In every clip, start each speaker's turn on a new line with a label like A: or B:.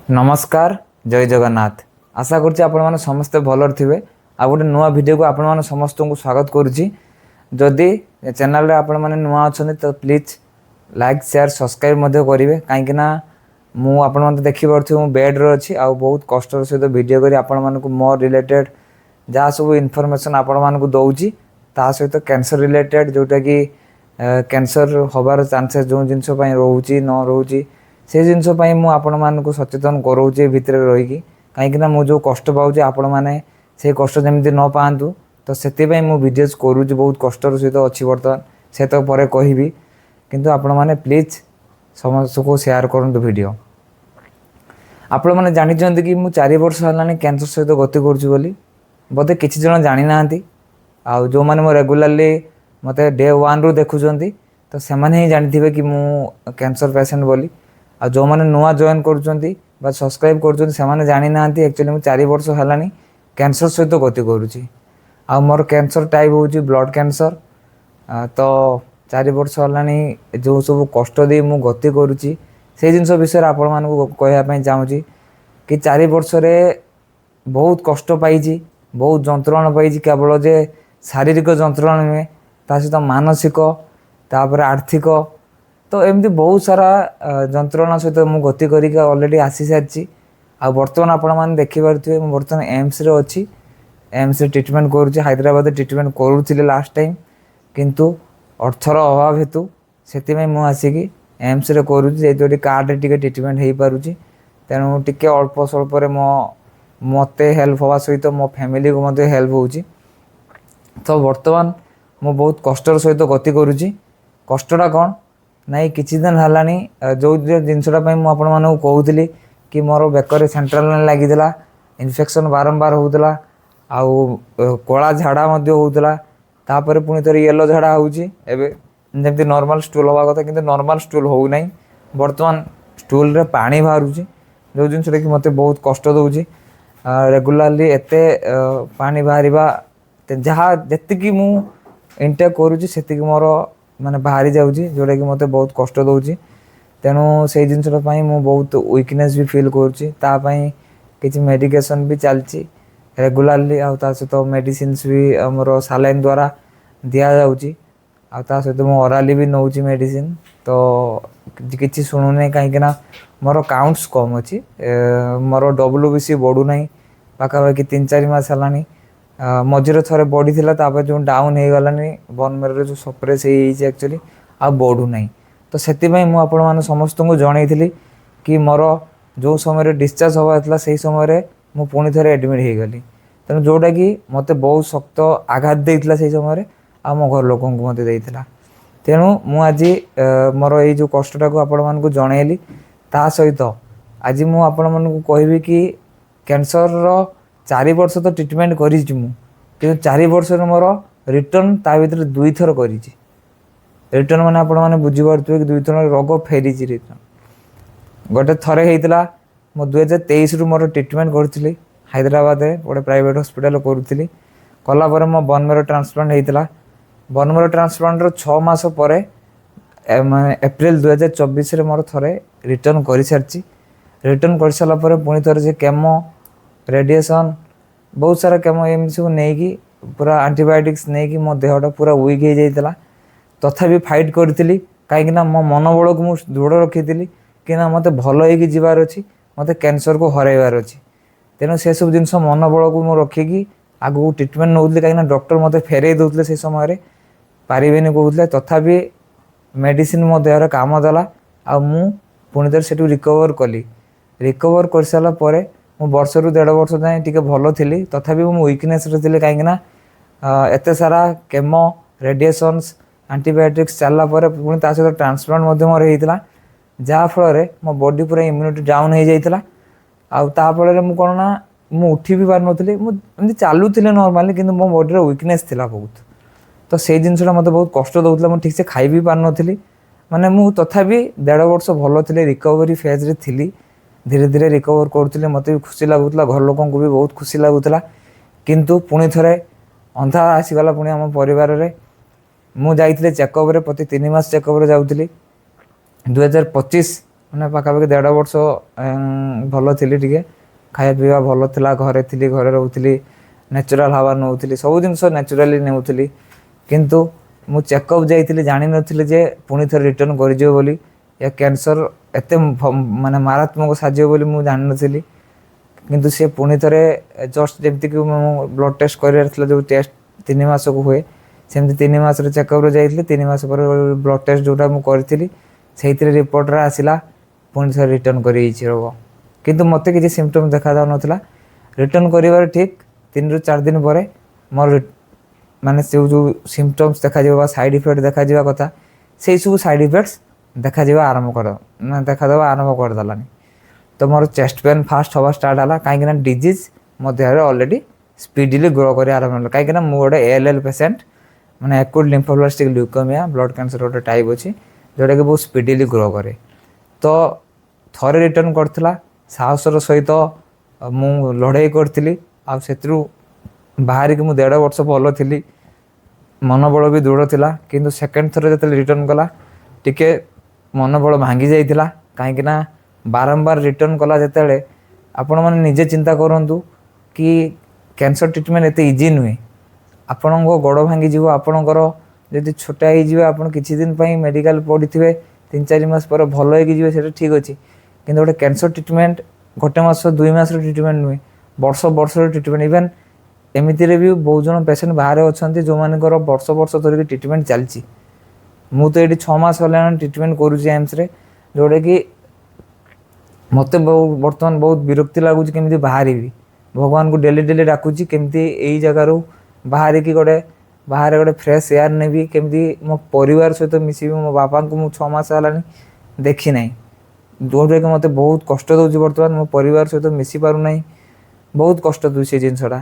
A: नमस्कार जय जगन्नाथ। आशा करुच्ची आपण मैंने समस्ते भलर थे। आ गोटे नुआ भिडियो को आपण मैंने समस्त को स्वागत करुच्ची। जदि चैनल आपण मैंने नुआ अच्छा तो प्लीज लाइक शेयर सब्सक्राइब करेंगे कहीं मुझे देखिपे मु बेड्रे अच्छी आ बहुत कष्टर सहित भिडियो करी आपण मानक मोर रिलेटेड जहाँ सब इनफॉरमेशन आपण मानक दौची ता सहित कैंसर रिलेटेड जोटा कि कैंसर होबार चांसेस जो जिनस रोचे न रोचे से जिनस मुझे आपण मानक सचेतन कराऊे भितर रहीकि कहीं मुझे जो कष्ट पाऊँ आपण मैंने से कष्ट जमी न पातु तो से भिडियोज करुँच बहुत कष्टर सहित अच्छी बर्तमान से तो पर कहि किंतु आपण मैंने प्लीज समस्त को शेयर करूँ वीडियो। आपण मैंने जानी कि मुझे 4 वर्ष है कैंसर सहित गति करुँच बोधे किसी जन जानी ना आउ जो मैंने रेगुलाली मत डे 1 रु देखुं तो से ही जानी थे कि मु कैंसर पेसेंट बोली आ जो मैंने नुआ जॉइन कर सब्सक्राइब कर जानी ना एक्चुअली मुझे 4 वर्ष है कैंसर सहित गति करुँची आ मोर कैंसर टाइप हूँ ब्लड कैंसर। तो 4 वर्ष है जो सब कष्ट दे मु गति करुँची से जिनस विषय आपण मानक कहवाई चाहूँगी कि 4 वर्ष बहुत कष्ट पाई बहुत जंत्रणा पाई केवल जे शारीरिक जंत्रणा नुहे ता सहित मानसिक तापर आर्थिक तो एमती बहुत सारा जंत्रणा सहित मु गति करके ऑलरेडी आसी सारी आ बर्तमान आपण मैंने देखिपे बर्तमान एम्स रे अच्छी एम्स रे ट्रिटमेंट करुँच हैदराबाद ट्रिटमेंट करूँ लास्ट टाइम किंतु अर्थर अभाव हेतु से मुझे आसिकी एम्स रे करुँच कार्ड टे ट्रिटमेंट हो पारुँच तेणु टिके अल्प स्वल्प मो मते हेल्प हवा सहित मो फैमिली को मते हेल्प होउची। तो बर्तमान मु बहुत कष्टर सहित गति करुँची कष्टा कौन नाई किछि दिन हलानी जो जिनसटा मुझे आपण मानक कहूली कि मोर बेकर सेंट्रल लाइन लगी इन्फेक्शन बारंबार होता आउ कला झाड़ा होता तापर पुणी थे येलो झाड़ा होची जमी नॉर्मल स्टूल हवा कथा कि नॉर्मल स्टूल हो ना बर्तमान स्टूल रे पानी बाहर जो जिनसा कि मत बहुत कष्ट दूची रेगुलाली एते पानी बाहर जहाँ जी मु इनटेक करुँची से मोर माने बाहरी जाऊँगी जोटा कि मत बहुत कष्ट दूची तेणु से जिनसटा मु बहुत वीकनेस भी फील करुँची किसी मेडिकेशन भी चलती रेगुलाली आ सहित मेडिसिन भी आमर सालाइन द्वारा दि जाऊँगी आ सहित मु ओराली भी नौची मेडिसिन तो किसी शुणुना कहीं मोर काउंट्स कम अच्छी मोर WBC बढ़ुना पाखापाखि 3-4 मास है मझे थे बढ़ी जो डाउन हो गलानी बोन मेरो जो सप्रेस एक्चुअली आ बढ़ुना तो से मुझे समस्त को जनई कि मोर जो समय डिस्चार्ज हवा से समय मु पुणी थे एडमिट हो गली तेणु जोटा कि मत बहुत शक्त आघात देता से समय आ मो घर लोक मत देता तेणु मुझे मोर ये जो कष्टा को आपण मानक जनइली ता सहित आज मुझे कहबी कि कैंसर 4 वर्ष तो ट्रिटमेंट करी कि 4 वर्ष मोर रिटर्न ता भर 2 थर करी रिटर्न मैंने आपण मैंने बुझीपे कि 2 थर रोग फेरी रिटर्न गोटे थे होता मो 2023 रु मोर ट्रिटमेंट करी हैदराबाद गोटे प्राइवेट हॉस्पिटल करूली कलापर मो बोन मेरो ट्रांसप्लांट होता बोन मेरो ट्रांसप्लांट 6 मास पर एप्रिल 2024 मोर थे रिटर्न कर सारी रिटर्न कर सारापर पुणी थे से केमो रेडिएशन बहुत सारा केमो एम सब नहीं पूरा एंटीबायोटिक्स नहीं मो देहटा पूरा वीक हो जाता तथापि फाइट करी कहीं मो मनोबल को मुझे दृढ़ रखी कि मत भल होबार अच्छी मत कैंसर को हरइबार अच्छी तेणु से सब जिन मनोबल को मुझे रखिकी आगू ट्रिटमेंट नौली कहीं डॉक्टर मत फेरई दौले से समय पारे कहते तथापि मेडिसिन मो देहर काम देला आ मु पुणी थे से रिकवर कली रिकवर कर सारापर मु वर्ष रु 1.5 वर्ष जाए टी भल थी तथापि मु वीकनेस थी कहीं एत सारा केमो रेडिएशन्स एंटीबायोटिक्स चलापर पुणी सहित ट्रांसप्लांट मोर होता जहाँफल मो बॉडी पूरा इम्यूनिटी डाउन हो जाता आफल मुझे कौन ना मु उठी भी पार नी मुझे चलुली नॉर्मली कि मो बॉडी वीकनेस थी बहुत तो से जिनसा मत बहुत कष्ट दूसरा मुझे ठीक से खाई भी पार नी माने मु तथापि 1.5 वर्ष भल थी रिकवरी फेज रे थी धीरे धीरे रिकवर करुँच मत भी खुशी लगुला घर लोक भी बहुत खुशी लगुला किंतु पुणी थे अंधा आसीगला पुणी आम परिवार मुझे चेकअप प्रति 3 मास चेकअप जाऊँगी 2025 ମାନେ ପାଖାପାଖି 1.5 ବର୍ଷ ଭଲ ଥିଲି, ଟିକେ ଖାଇବା ପିଇବା ଭଲ ଥିଲା, ଘରେ ଥିଲି, ଘରେ ରହୁଥିଲି, ନ୍ୟାଚୁରାଲ୍ ହାୱା ନେଉଥିଲି, ସବୁ ଜିନିଷ ନ୍ୟାଚୁରାଲି ନେଉଥିଲି। କିନ୍ତୁ ମୁଁ ଚେକଅପ୍ ଯାଇଥିଲି, ଜାଣିନଥିଲି ଯେ ପୁଣି ଥରେ ରିଟର୍ଣ୍ଣ କରିଯିବ ବୋଲି, ଏ କ୍ୟାନ୍ସର ଏତେ ମାନେ ମାରାତ୍ମକ ସାଜିବ ବୋଲି ମୁଁ ଜାଣିନଥିଲି। କିନ୍ତୁ ସେ ପୁଣି ଥରେ ଜଷ୍ଟ ଯେମିତିକି ମୁଁ ବ୍ଲଡ଼ ଟେଷ୍ଟ କରିବାର ଥିଲା, ଯେଉଁ ଟେଷ୍ଟ 3 ମାସକୁ ହୁଏ, ସେମିତି 3 ମାସର ଚେକଅପ୍ରେ ଯାଇଥିଲି। 3 ମାସ ପରେ ବ୍ଲଡ଼ ଟେଷ୍ଟ ଯେଉଁଟା ମୁଁ କରିଥିଲି ସେଇଥିରେ ରିପୋର୍ଟରେ ଆସିଲା ପୁଣି ଥରେ ରିଟର୍ଣ୍ଣ କରିଯାଇଛି ରୋଗ। କିନ୍ତୁ ମୋତେ କିଛି ସିମ୍ପଟମ୍ ଦେଖାଯାଉନଥିଲା। ରିଟର୍ଣ୍ଣ କରିବାର ଠିକ୍ 3 ରୁ 4 ଦିନ ପରେ ମୋର ମାନେ ଯେଉଁ ସିମ୍ପଟମ୍ସ ଦେଖାଯିବ ବା ସାଇଡ଼୍ ଇଫେକ୍ଟ ଦେଖାଯିବା କଥା, ସେଇସବୁ ସାଇଡ଼୍ ଇଫେକ୍ଟସ୍ ଦେଖାଯିବା ଦେଖାଦେବା ଆରମ୍ଭ କରିଦେଲାନି। ତ ମୋର ଚେଷ୍ଟ ପେନ୍ ଫାଷ୍ଟ ହେବା ଷ୍ଟାର୍ଟ ହେଲା, କାହିଁକିନା ଡିଜିଜ୍ ମୋ ଦେହରେ ଅଲରେଡ଼ି ସ୍ପିଡିଲି ଗ୍ରୋ କରି ଆରମ୍ଭ ହେଲା। କାହିଁକିନା ମୁଁ ଗୋଟେ ALL ପେସେଣ୍ଟ, ମାନେ ଆକ୍ୟୁଟ୍ ଲିମ୍ଫୋବ୍ଲାସ୍ଟିକ୍ ଲ୍ୟୁକେମିଆ ବ୍ଲଡ଼ କ୍ୟାନ୍ସର ଗୋଟେ ଟାଇପ୍ ଅଛି, ଯେଉଁଟାକି ବହୁତ ସ୍ପିଡିଲି ଗ୍ରୋ କରେ। ତ ଥରେ ରିଟର୍ଣ୍ଣ କରିଥିଲା, ସାହସର ସହିତ ମୁଁ ଲଢ଼େଇ କରିଥିଲି, ଆଉ ସେଥିରୁ ବାହାରିକି ମୁଁ 1.5 ବର୍ଷ ଭଲ ଥିଲି, ମନୋବଳ ବି ଦୃଢ଼ ଥିଲା। କିନ୍ତୁ ସେକେଣ୍ଡ ଥର ଯେତେବେଳେ ରିଟର୍ଣ୍ଣ କଲା, ଟିକେ ମନୋବଳ ଭାଙ୍ଗି ଯାଇଥିଲା। କାହିଁକିନା ବାରମ୍ବାର ରିଟର୍ଣ୍ଣ କଲା ଯେତେବେଳେ, ଆପଣମାନେ ନିଜେ ଚିନ୍ତା କରନ୍ତୁ କି କ୍ୟାନ୍ସର ଟ୍ରିଟମେଣ୍ଟ ଏତେ ଇଜି ନୁହେଁ। ଆପଣଙ୍କ ଗୋଡ଼ ଭାଙ୍ଗିଯିବ, ଆପଣଙ୍କର ଯଦି ଛୋଟା ହେଇଯିବ, ଆପଣ କିଛି ଦିନ ପାଇଁ ମେଡ଼ିକାଲ ପଡ଼ିଥିବେ, 3-4 ମାସ ପରେ ଭଲ ହେଇକି ଯିବେ, ସେଇଟା ଠିକ୍ ଅଛି। କିନ୍ତୁ ଗୋଟେ କ୍ୟାନ୍ସର ଟ୍ରିଟମେଣ୍ଟ 1 ମାସ 2 ମାସର ଟ୍ରିଟମେଣ୍ଟ ନୁହେଁ, ବର୍ଷର ଟ୍ରିଟମେଣ୍ଟ। ଇଭେନ୍ ଏମିତିରେ ବି ବହୁତ ଜଣ ପେସେଣ୍ଟ ବାହାରେ ଅଛନ୍ତି ଯେଉଁମାନଙ୍କର ବର୍ଷ ଧରିକି ଟ୍ରିଟମେଣ୍ଟ ଚାଲିଛି। ମୁଁ ତ ଏଇଠି 6 ମାସ ହେଲାଣି ଟ୍ରିଟମେଣ୍ଟ କରୁଛି ଏମ୍ସରେ, ଯେଉଁଟାକି ମୋତେ ବର୍ତ୍ତମାନ ବହୁତ ବିରକ୍ତି ଲାଗୁଛି କେମିତି ବାହାରିବି। ଭଗବାନଙ୍କୁ ଡେଲି ଡାକୁଛି କେମିତି ଏଇ ଜାଗାରୁ ବାହାରିକି ବାହାରେ ଗୋଟେ ଫ୍ରେଶ୍ ଏୟାର ନେବି, କେମିତି ମୋ ପରିବାର ସହିତ ମିଶିବି। ମୋ ବାପାଙ୍କୁ ମୁଁ 6 ମାସ ହେଲାଣି ଦେଖି ନାହିଁ, ଯେଉଁଟାକି ମୋତେ ବହୁତ କଷ୍ଟ ଦେଉଛି। ବର୍ତ୍ତମାନ ମୋ ପରିବାର ସହିତ ମିଶି ପାରୁନାହିଁ, ବହୁତ କଷ୍ଟ ଦେଉଛି ସେ ଜିନିଷଟା।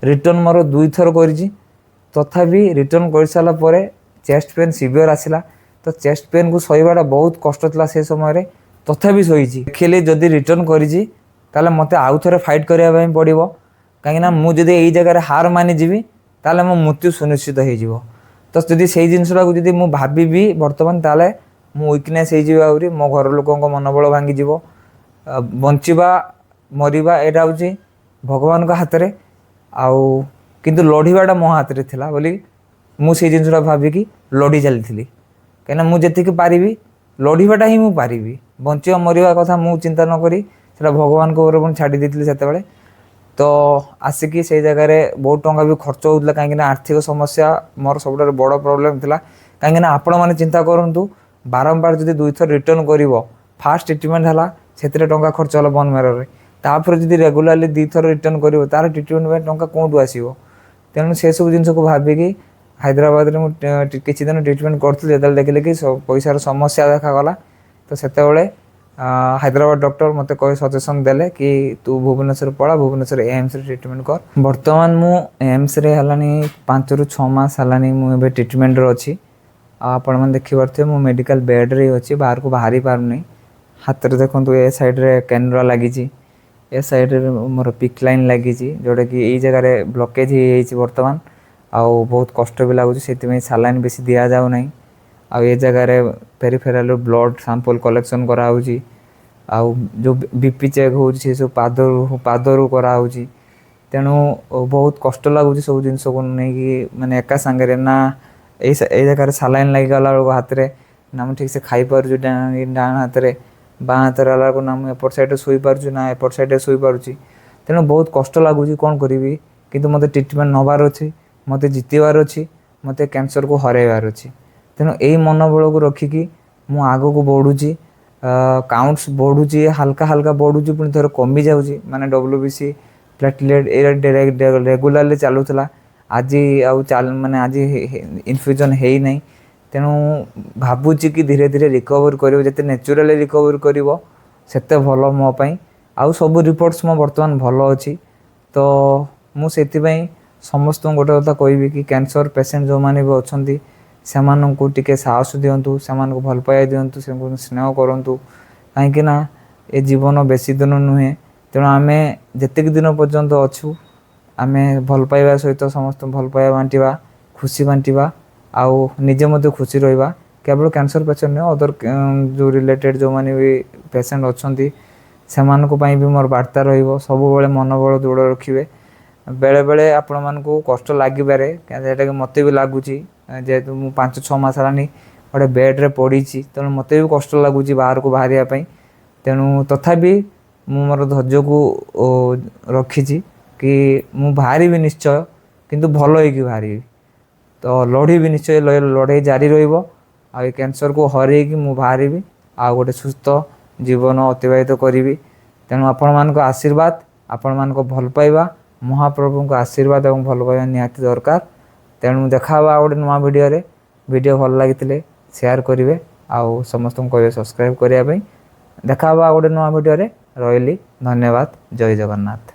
A: ରିଟର୍ଣ୍ଣ ମୋର 2 ଥର କରିଛି, ତଥାପି ରିଟର୍ଣ୍ଣ କରିସାରିଲା ପରେ ଚେଷ୍ଟ ପେନ୍ ସିଭିୟର ଆସିଲା। ତ ଚେଷ୍ଟ ପେନ୍କୁ ସହିବାଟା ବହୁତ କଷ୍ଟ ଥିଲା ସେ ସମୟରେ, ତଥାପି ସହିଛି। ଦେଖିଲି ଯଦି ରିଟର୍ଣ୍ଣ କରିଛି ତାହେଲେ ମୋତେ ଆଉ ଥରେ ଫାଇଟ୍ କରିବା ପାଇଁ ପଡ଼ିବ। କାହିଁକିନା ମୁଁ ଯଦି ଏଇ ଜାଗାରେ ହାର ମାନିଯିବି ତାହେଲେ ମୋ ମୃତ୍ୟୁ ସୁନିଶ୍ଚିତ ହେଇଯିବ। ତ ଯଦି ସେଇ ଜିନିଷଟାକୁ ଯଦି ମୁଁ ଭାବିବି ବର୍ତ୍ତମାନ, ତାହେଲେ ମୁଁ ୱିକନେସ୍ ହେଇଯିବି, ଆହୁରି ମୋ ଘର ଲୋକଙ୍କ ମନୋବଳ ଭାଙ୍ଗିଯିବ। ବଞ୍ଚିବା ମରିବା ଏଇଟା ହେଉଛି ଭଗବାନଙ୍କ ହାତରେ, ଆଉ କିନ୍ତୁ ଲଢ଼ିବାଟା ମୋ ହାତରେ ଥିଲା ବୋଲି ମୁଁ ସେଇ ଜିନିଷଟା ଭାବିକି ଲଢ଼ି ଚାଲିଥିଲି। କାହିଁକିନା ମୁଁ ଯେତିକି ପାରିବି ଲଢ଼ିବାଟା ହିଁ ମୁଁ ପାରିବି, ବଞ୍ଚିବା ମରିବା କଥା ମୁଁ ଚିନ୍ତା ନ କରି ସେଇଟା ଭଗବାନଙ୍କ ଉପରେ ପୁଣି ଛାଡ଼ି ଦେଇଥିଲି ସେତେବେଳେ। ତ ଆସିକି ସେଇ ଜାଗାରେ ବହୁତ ଟଙ୍କା ବି ଖର୍ଚ୍ଚ ହେଉଥିଲା, କାହିଁକିନା ଆର୍ଥିକ ସମସ୍ୟା ମୋର ସବୁଠାରୁ ବଡ଼ ପ୍ରୋବ୍ଲେମ୍ ଥିଲା। କାହିଁକିନା ଆପଣମାନେ ଚିନ୍ତା କରନ୍ତୁ, ବାରମ୍ବାର ଯଦି 2 ଥର ରିଟର୍ଣ୍ଣ କରିବ, ଫାଷ୍ଟ ଟ୍ରିଟମେଣ୍ଟ ହେଲା ସେଥିରେ ଟଙ୍କା ଖର୍ଚ୍ଚ ହେଲା ବୋନ୍ ମ୍ୟାରୋରେ, ତାପରେ ଯଦି ରେଗୁଲାରଲି 2 ଥର ରିଟର୍ଣ୍ଣ କରିବ, ତା'ର ଟ୍ରିଟମେଣ୍ଟ ପାଇଁ ଟଙ୍କା କେଉଁଠୁ ଆସିବ? ତେଣୁ ସେସବୁ ଜିନିଷକୁ ଭାବିକି ହାଇଦ୍ରାବାଦରେ ମୁଁ କିଛି ଦିନ ଟ୍ରିଟମେଣ୍ଟ କରୁଥିଲି। ଯେତେବେଳେ ଦେଖିଲି କି ପଇସାର ସମସ୍ୟା ଦେଖାଗଲା, ତ ସେତେବେଳେ ହାଇଦ୍ରାବାଦ ଡକ୍ଟର ମୋତେ ସଜେସନ୍ ଦେଲେ କି ତୁ ଭୁବନେଶ୍ୱର ପଳା, ଭୁବନେଶ୍ୱର ଏମ୍ସରେ ଟ୍ରିଟମେଣ୍ଟ କର। ବର୍ତ୍ତମାନ ମୁଁ ଏମ୍ସରେ ହେଲାଣି 5 ରୁ 6 ମାସ ହେଲାଣି ମୁଁ ଏବେ ଟ୍ରିଟମେଣ୍ଟରେ ଅଛି। ଆଉ ଆପଣମାନେ ଦେଖିପାରୁଥିବେ ମୁଁ ମେଡ଼ିକାଲ ବେଡ଼୍ରେ ଅଛି, ବାହାରକୁ ବାହାରି ପାରୁନି। ହାତରେ ଦେଖନ୍ତୁ ଏ ସାଇଡ଼୍ରେ କ୍ୟାନୁଲା ଲାଗିଛି, ଏ ସାଇଡ଼୍ରେ ମୋର ପିକ୍ ଲାଇନ୍ ଲାଗିଛି, ଯେଉଁଟାକି ଏଇ ଜାଗାରେ ବ୍ଲକେଜ୍ ହେଇଯାଇଛି ବର୍ତ୍ତମାନ, ଆଉ ବହୁତ କଷ୍ଟ ବି ଲାଗୁଛି। ସେଥିପାଇଁ ସାଲାଇନ୍ ବେଶୀ ଦିଆଯାଉ ନାହିଁ। ଆଉ ଏ ଜାଗାରେ ପେରିଫେରାଲରୁ ବ୍ଲଡ଼ ସାମ୍ପଲ୍ କଲେକ୍ସନ୍ କରାହେଉଛି, ଆଉ ଯେଉଁ BP ଚେକ୍ ହେଉଛି ସେସବୁ ପାଦରୁ କରାହେଉଛି। ତେଣୁ ବହୁତ କଷ୍ଟ ଲାଗୁଛି ସବୁ ଜିନିଷକୁ ନେଇକି, ମାନେ ଏକା ସାଙ୍ଗରେ ନା ଏଇ ଜାଗାରେ ସାଲାଇନ୍ ଲାଗିଗଲା ବେଳକୁ ହାତରେ, ନା ମୁଁ ଠିକ୍ସେ ଖାଇପାରୁଛି ଡାହାଣ ହାତରେ, ବାଁ ହାତରେ ହେଲା ବେଳକୁ ନା ମୁଁ ଏପଟ ସାଇଡ଼୍ରେ ଶୋଇପାରୁଛି, ନା ଏପଟ ସାଇଡ଼୍ରେ ଶୋଇପାରୁଛି। ତେଣୁ ବହୁତ କଷ୍ଟ ଲାଗୁଛି, କ'ଣ କରିବି? କିନ୍ତୁ ମୋତେ ଟ୍ରିଟମେଣ୍ଟ ନେବାର ଅଛି, ମୋତେ ଜିତିବାର ଅଛି, ମୋତେ କ୍ୟାନ୍ସରକୁ ହରାଇବାର ଅଛି। ତେଣୁ ଏଇ ମନୋବଳକୁ ରଖିକି ମୁଁ ଆଗକୁ ବଢ଼ୁଛି। କାଉଣ୍ଟସ୍ ବଢ଼ୁଛି, ହାଲକା ବଢ଼ୁଛି, ପୁଣି ଥରେ କମିଯାଉଛି। ମାନେ WBC ପ୍ଲେଟଲେଟ୍ ଏଇଟା ରେଗୁଲାରଲି ଚାଲୁଥିଲା, ଆଜି ଆଉ ମାନେ ଆଜି ଇନଫ୍ୟୁଜନ୍ ହେଇନାହିଁ। ତେଣୁ ଭାବୁଛି କି ଧୀରେ ଧୀରେ ରିକଭରି କରିବ, ଯେତେ ନ୍ୟାଚୁରାଲି ରିକଭରି କରିବ ସେତେ ଭଲ ମୋ ପାଇଁ। ଆଉ ସବୁ ରିପୋର୍ଟସ୍ ମୋ ବର୍ତ୍ତମାନ ଭଲ ଅଛି। ତ ମୁଁ ସେଥିପାଇଁ ସମସ୍ତଙ୍କୁ ଗୋଟେ କଥା କହିବି କି କ୍ୟାନ୍ସର ପେସେଣ୍ଟ ଯେଉଁମାନେ ବି ଅଛନ୍ତି ସେମାନଙ୍କୁ ଟିକେ ସାହସ ଦିଅନ୍ତୁ, ସେମାନଙ୍କୁ ଭଲ ପାଇବା ଦିଅନ୍ତୁ, ସେମାନଙ୍କୁ ସ୍ନେହ କରନ୍ତୁ। କାହିଁକିନା ଏ ଜୀବନ ବେଶୀ ଦିନ ନୁହେଁ। ତେଣୁ ଆମେ ଯେତିକି ଦିନ ପର୍ଯ୍ୟନ୍ତ ଅଛୁ, ଆମେ ଭଲ ପାଇବା ସହିତ ସମସ୍ତଙ୍କୁ ଭଲ ପାଇବା ବାଣ୍ଟିବା, ଖୁସି ବାଣ୍ଟିବା, ଆଉ ନିଜେ ମଧ୍ୟ ଖୁସି ରହିବା। केवल कैंसर पेसेंट नहीं अदर जो रिलेटेड जो माने भी पेसेंट अच्छा से भी मोर वार्ता रहिबो सबुबले मनोबल दृढ़ रखिए बेले बेले आपण मानकु कष्ट लागिपारे जेटा कि मते भी लगुच जेहेतु मु 5-6 मास हेलानी गोटे बेड्रे पड़ी तेणु मत भी कष्ट लगुच बाहर को बाहर तेणु तथापि मु मोर धैर्य को रखी कि मु बाहरी निश्चय किंतु भल होगी बाहरी तो लड़ी भी निश्चय लड़ाई जारी रहिबो आ कैंसर को हर मु बाहरी आ गोटे सुस्थ जीवन अतिबाहित करी तेणु आपण मान आशीर्वाद आपण मान भल पाइबा महाप्रभु को आशीर्वाद और भल पाइबा निहाती दरकार तेणु देखा गोटे नुआ वीडियो भल लगी शेयर करेंगे आउ समस्त को कहे सब्सक्राइब करने देखा गोटे नुआ वीडियो रही धन्यवाद जय जगन्नाथ।